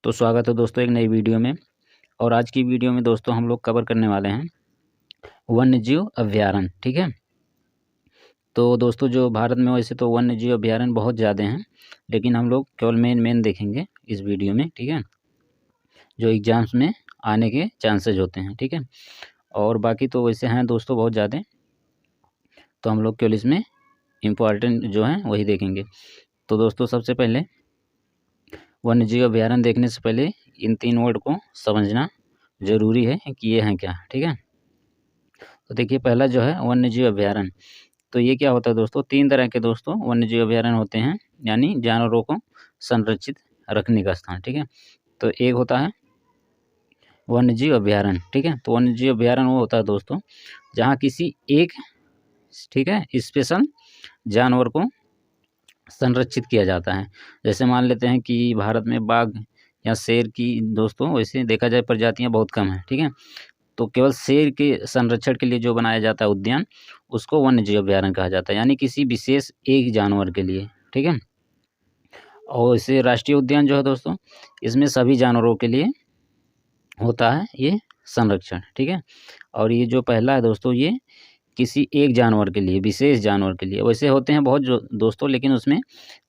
तो स्वागत है दोस्तों एक नई वीडियो में। और आज की वीडियो में दोस्तों हम लोग कवर करने वाले हैं वन्य जीव अभयारण्य। ठीक है। तो दोस्तों जो भारत में वैसे तो वन्य जीव अभयारण्य बहुत ज़्यादा हैं, लेकिन हम लोग केवल मेन देखेंगे इस वीडियो में। ठीक है। जो एग्ज़ाम्स में आने के चांसेज होते हैं। ठीक है। और बाकी तो वैसे हैं दोस्तों बहुत ज़्यादा, तो हम लोग केवल इसमें इम्पॉर्टेंट जो हैं वही देखेंगे। तो दोस्तों सबसे पहले वन्य जीव अभयारण्य देखने से पहले इन 3 वर्ड को समझना ज़रूरी है कि ये हैं क्या। ठीक है। तो देखिए पहला जो है वन्य जीव अभयारण्य। तो ये क्या होता है दोस्तों, 3 तरह के दोस्तों वन्य जीव अभयारण्य होते हैं, यानी जानवरों को संरक्षित रखने का स्थान। ठीक है। तो एक होता है वन्य जीव अभयारण्य। ठीक है। तो वन्य जीव अभयारण्य वो होता है दोस्तों जहाँ किसी एक, ठीक है, स्पेशल जानवर को संरक्षित किया जाता है। जैसे मान लेते हैं कि भारत में बाघ या शेर की दोस्तों वैसे देखा जाए प्रजातियां बहुत कम हैं। ठीक है। तो केवल शेर के संरक्षण के लिए जो बनाया जाता है उद्यान, उसको वन्य जीव अभयारण्य कहा जाता है, यानी किसी विशेष एक जानवर के लिए। ठीक है। और इसे राष्ट्रीय उद्यान जो है दोस्तों, इसमें सभी जानवरों के लिए होता है ये संरक्षण। ठीक है। और ये जो पहला है दोस्तों, ये किसी एक जानवर के लिए, विशेष जानवर के लिए। वैसे होते हैं बहुत जो दोस्तों, लेकिन उसमें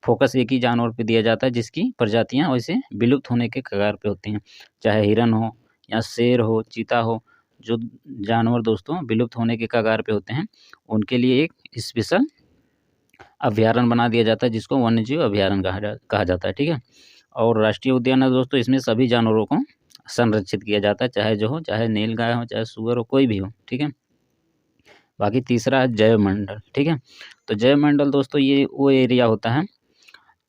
फोकस एक ही जानवर पे दिया जाता है जिसकी प्रजातियां वैसे विलुप्त होने के कगार पे होती हैं। चाहे हिरन हो या शेर हो, चीता हो, जो जानवर दोस्तों विलुप्त होने के कगार पे होते हैं, उनके लिए एक स्पेशल अभयारण्य बना दिया जाता है जिसको वन्य जीव अभयारण्य कहा जाता है। ठीक है। और राष्ट्रीय उद्यान है दोस्तों, इसमें सभी जानवरों को संरक्षित किया जाता है, चाहे जो हो, चाहे नीलगाय हो, चाहे सुअर हो, कोई भी हो। ठीक है। बाकी तीसरा है जैव मंडल। ठीक है। तो जैव मंडल दोस्तों ये वो एरिया होता है,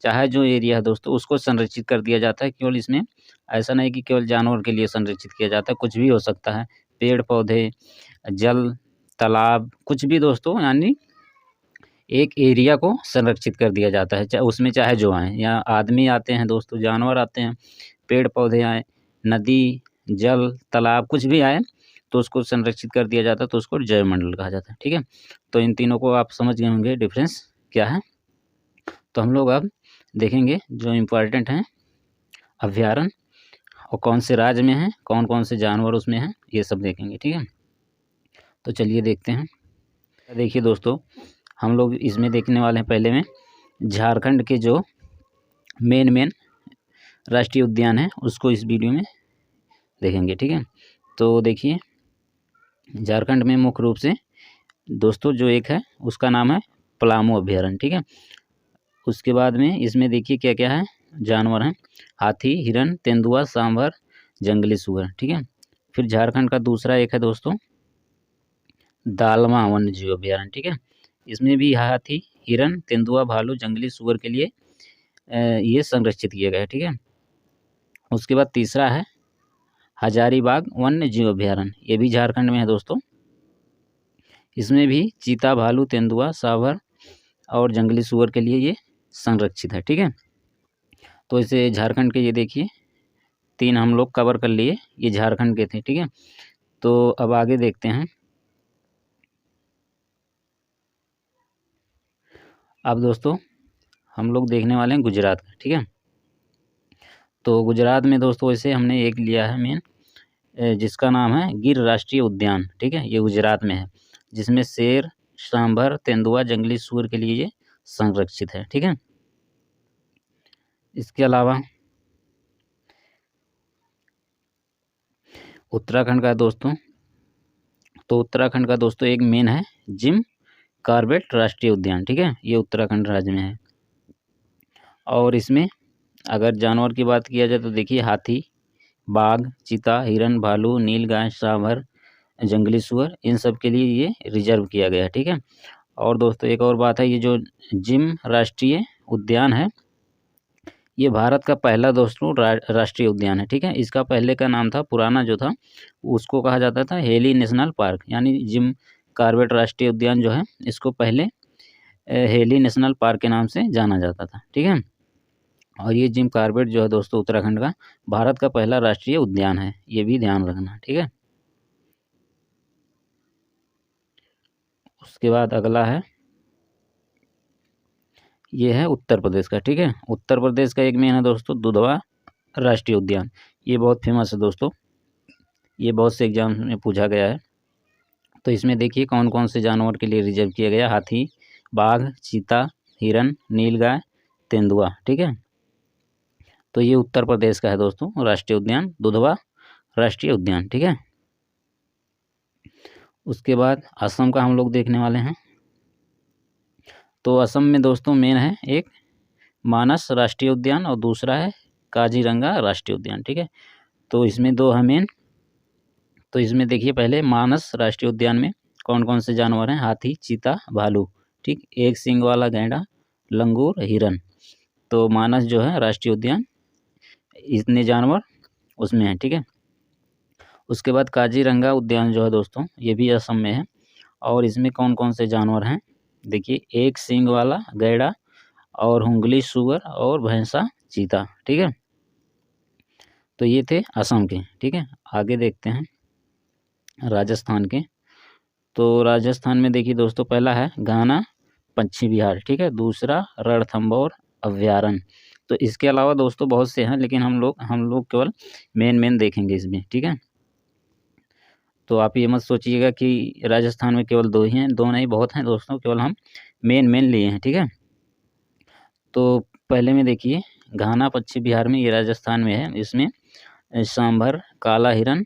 चाहे जो एरिया है दोस्तों उसको संरक्षित कर दिया जाता है। केवल इसमें ऐसा नहीं कि केवल जानवर के लिए संरक्षित किया जाता है, कुछ भी हो सकता है, पेड़ पौधे, जल, तालाब, कुछ भी दोस्तों, यानी एक एरिया को संरक्षित कर दिया जाता है। चाहे उसमें चाहे जो आए, या आदमी आते हैं दोस्तों, जानवर आते हैं, पेड़ पौधे आए, नदी, जल, तालाब, कुछ भी आए, तो उसको संरक्षित कर दिया जाता है, तो उसको जैव मंडल कहा जाता है। ठीक है। तो इन तीनों को आप समझ गए होंगे डिफरेंस क्या है। तो हम लोग अब देखेंगे जो इम्पोर्टेंट हैं अभयारण्य, और कौन से राज्य में हैं, कौन कौन से जानवर उसमें हैं, ये सब देखेंगे। ठीक है। तो चलिए देखते हैं। देखिए दोस्तों, हम लोग इसमें देखने वाले हैं पहले में झारखंड के जो मेन राष्ट्रीय उद्यान है उसको इस वीडियो में देखेंगे। ठीक है। तो देखिए झारखंड में मुख्य रूप से दोस्तों जो एक है उसका नाम है पलामू अभयारण्य। ठीक है। उसके बाद में इसमें देखिए क्या क्या है जानवर हैं, हाथी, हिरन, तेंदुआ, सांभर, जंगली सुअर। ठीक है। फिर झारखंड का दूसरा एक है दोस्तों दालमा वन्य जीव अभयारण्य। ठीक है। इसमें भी हाथी, हिरन, तेंदुआ, भालू, जंगली सुअर के लिए ये संरक्षित किया गया है। ठीक है। उसके बाद तीसरा है हजारीबाग वन्य जीव अभयारण्य, ये भी झारखंड में है दोस्तों। इसमें भी चीता, भालू, तेंदुआ, सांभर और जंगली सुअर के लिए ये संरक्षित है। ठीक है। तो इसे झारखंड के ये देखिए 3 हम लोग कवर कर लिए, ये झारखंड के थे। ठीक है। तो अब आगे देखते हैं। अब दोस्तों हम लोग देखने वाले हैं गुजरात का। ठीक है। तो गुजरात में दोस्तों वैसे हमने एक लिया है मेन, जिसका नाम है गिर राष्ट्रीय उद्यान। ठीक है। ये गुजरात में है, जिसमें शेर, सांभर, तेंदुआ, जंगली सुअर के लिए ये संरक्षित है। ठीक है। इसके अलावा उत्तराखंड का दोस्तों, तो उत्तराखंड का दोस्तों एक मेन है जिम कॉर्बेट राष्ट्रीय उद्यान। ठीक है। ये उत्तराखंड राज्य में है। और इसमें अगर जानवर की बात किया जाए तो देखिए हाथी, बाघ, चीता, हिरन, भालू, नीलगाय, सांभर, जंगली सुअर, इन सब के लिए ये रिजर्व किया गया है। ठीक है। और दोस्तों एक और बात है, ये जो जिम राष्ट्रीय उद्यान है, ये भारत का पहला दोस्तों राष्ट्रीय उद्यान है। ठीक है। इसका पहले का नाम था, पुराना जो था उसको कहा जाता था हेली नेशनल पार्क, यानी जिम कॉर्बेट राष्ट्रीय उद्यान जो है इसको पहले हेली नेशनल पार्क के नाम से जाना जाता था। ठीक है। और ये जिम कॉर्बेट जो है दोस्तों उत्तराखंड का भारत का पहला राष्ट्रीय उद्यान है, ये भी ध्यान रखना। ठीक है। उसके बाद अगला है, ये है उत्तर प्रदेश का। ठीक है। उत्तर प्रदेश का एक मेन है दोस्तों दुधवा राष्ट्रीय उद्यान, ये बहुत फेमस है दोस्तों, ये बहुत से एग्जाम में पूछा गया है। तो इसमें देखिए कौन कौन से जानवर के लिए रिजर्व किया गया, हाथी, बाघ, चीता, हिरन, नीलगाय, तेंदुआ, ठीक है। तो ये उत्तर प्रदेश का है दोस्तों राष्ट्रीय उद्यान, दुधवा राष्ट्रीय उद्यान, ठीक है। उसके बाद असम का हम लोग देखने वाले हैं। तो असम में दोस्तों मेन है एक मानस राष्ट्रीय उद्यान और दूसरा है काजीरंगा राष्ट्रीय उद्यान, ठीक है। तो इसमें दो है मेन। तो इसमें देखिए पहले मानस राष्ट्रीय उद्यान में कौन कौन से जानवर हैं, हाथी, चीता, भालू, ठीक, एक सींग वाला गैंडा, लंगूर, हिरन। तो मानस जो है राष्ट्रीय उद्यान, इतने जानवर उसमें हैं, ठीक है। उसके बाद काजीरंगा उद्यान जो है दोस्तों ये भी असम में है, और इसमें कौन कौन से जानवर हैं, देखिए एक सींग वाला गैंडा और हुंगली सूअर और भैंसा चीता, ठीक है। तो ये थे असम के, ठीक है। आगे देखते हैं राजस्थान के। तो राजस्थान में देखिए दोस्तों पहला है घाना पश्चिमी बिहार, ठीक है। दूसरा रणथंभौर अभयारण्य। तो इसके अलावा दोस्तों बहुत से हैं, लेकिन हम लोग केवल मेन देखेंगे इसमें, ठीक है। तो आप ये मत सोचिएगा कि राजस्थान में केवल 2 ही हैं, 2 नहीं बहुत हैं दोस्तों, केवल हम मेन लिए हैं, ठीक है। तो पहले में देखिए घाना पश्चिमी बिहार में, ये राजस्थान में है। इसमें सांभर, काला हिरन,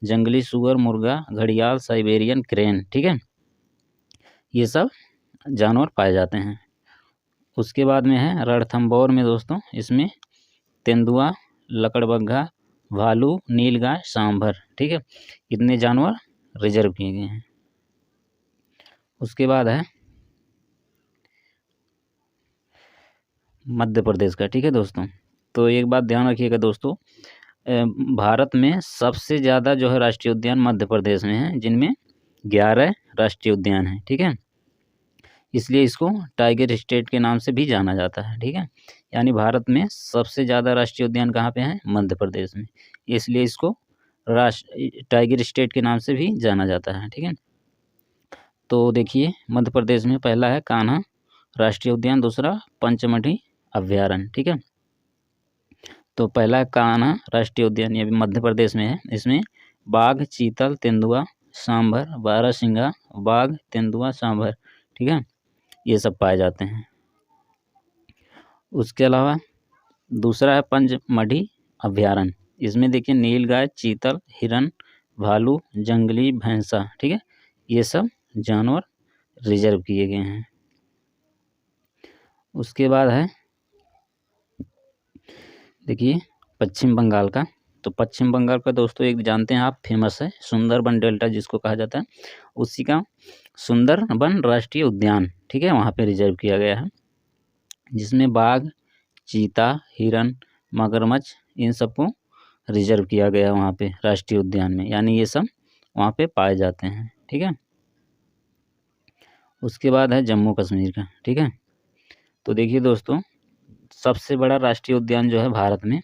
जंगली सूअर, मुर्गा, घड़ियाल, साइबेरियन क्रेन, ठीक है, ये सब जानवर पाए जाते हैं। उसके बाद में है रणथंभौर में दोस्तों, इसमें तेंदुआ, लकड़बग्घा, भालू, नीलगाय, सांभर, ठीक है, इतने जानवर रिजर्व किए गए हैं। उसके बाद है मध्य प्रदेश का, ठीक है दोस्तों। तो एक बात ध्यान रखिएगा दोस्तों, भारत में सबसे ज़्यादा जो है राष्ट्रीय उद्यान मध्य प्रदेश में है, जिनमें 11 राष्ट्रीय उद्यान हैं, ठीक है। इसलिए इसको टाइगर स्टेट के नाम से भी जाना जाता है, ठीक है। यानी भारत में सबसे ज़्यादा राष्ट्रीय उद्यान कहाँ पे हैं, मध्य प्रदेश में, इसलिए इसको टाइगर स्टेट के नाम से भी जाना जाता है, ठीक है। तो देखिए मध्य प्रदेश में पहला है कान्हा राष्ट्रीय उद्यान, दूसरा पंचमढ़ी अभयारण्य, ठीक है। तो पहला है कान्हा राष्ट्रीय उद्यान, ये भी मध्य प्रदेश में है। इसमें बाघ, चीतल, तेंदुआ, सांभर, बारहसिंगा, बाघ, तेंदुआ, सांभर, ठीक है, ये सब पाए जाते हैं। उसके अलावा दूसरा है पंचमढ़ी अभयारण्य, इसमें देखिए नीलगाय, चीतल, हिरन, भालू, जंगली भैंसा, ठीक है, ये सब जानवर रिजर्व किए गए हैं। उसके बाद है देखिए पश्चिम बंगाल का। तो पश्चिम बंगाल का दोस्तों एक जानते हैं आप, फेमस है सुंदरबन डेल्टा जिसको कहा जाता है, उसी का सुंदरबन राष्ट्रीय उद्यान, ठीक है, वहाँ पे रिजर्व किया गया है, जिसमें बाघ, चीता, हिरन, मगरमच्छ, इन सबको रिजर्व किया गया है वहाँ पे राष्ट्रीय उद्यान में, यानी ये सब वहाँ पे पाए जाते हैं, ठीक है। उसके बाद है जम्मू कश्मीर का, ठीक है। तो देखिए दोस्तों सबसे बड़ा राष्ट्रीय उद्यान जो है भारत में,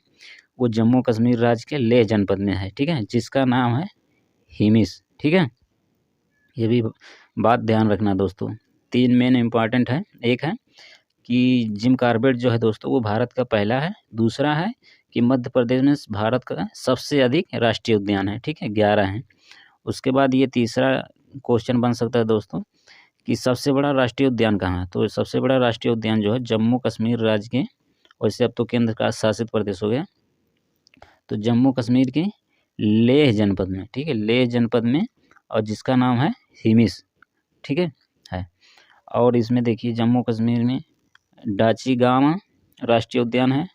वो जम्मू कश्मीर राज्य के लेह जनपद में है, ठीक है, जिसका नाम है हिमिस, ठीक है। ये भी बात ध्यान रखना दोस्तों, 3 मेन इम्पॉर्टेंट है। एक है कि जिम कॉर्बेट जो है दोस्तों वो भारत का पहला है, दूसरा है कि मध्य प्रदेश में भारत का सबसे अधिक राष्ट्रीय उद्यान है, ठीक है, 11 हैं। उसके बाद ये तीसरा क्वेश्चन बन सकता है दोस्तों कि सबसे बड़ा राष्ट्रीय उद्यान कहाँ है, तो सबसे बड़ा राष्ट्रीय उद्यान जो है जम्मू कश्मीर राज्य के, वैसे अब तो केंद्र का शासित प्रदेश हो गया, तो जम्मू कश्मीर के लेह जनपद में, ठीक है, लेह जनपद में, और जिसका नाम है हिमिस, ठीक है। और इसमें देखिए जम्मू कश्मीर में डाचीगामा राष्ट्रीय उद्यान है,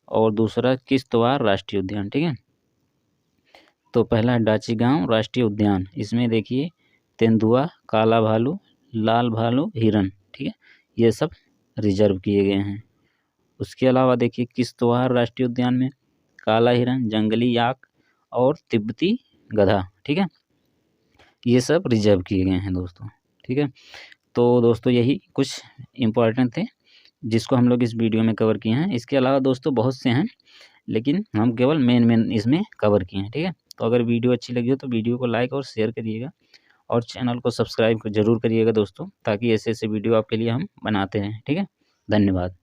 और दूसरा किश्तवाड़ राष्ट्रीय उद्यान, ठीक है। तो पहला है डाचीगांव राष्ट्रीय उद्यान, इसमें देखिए तेंदुआ, काला भालू, लाल भालू, हिरन, ठीक है, ये सब रिजर्व किए गए हैं। उसके अलावा देखिए किश्तवाड़ राष्ट्रीय उद्यान में काला हिरन, जंगली याक और तिब्बती गधा, ठीक है, ये सब रिजर्व किए गए हैं दोस्तों, ठीक है। तो दोस्तों यही कुछ इम्पोर्टेंट थे जिसको हम लोग इस वीडियो में कवर किए हैं। इसके अलावा दोस्तों बहुत से हैं, लेकिन हम केवल मेन इसमें कवर किए हैं, ठीक है। तो अगर वीडियो अच्छी लगी हो तो वीडियो को लाइक और शेयर करिएगा, और चैनल को सब्सक्राइब जरूर करिएगा दोस्तों, ताकि ऐसे ऐसे वीडियो आपके लिए हम बनाते रहें, ठीक है। धन्यवाद।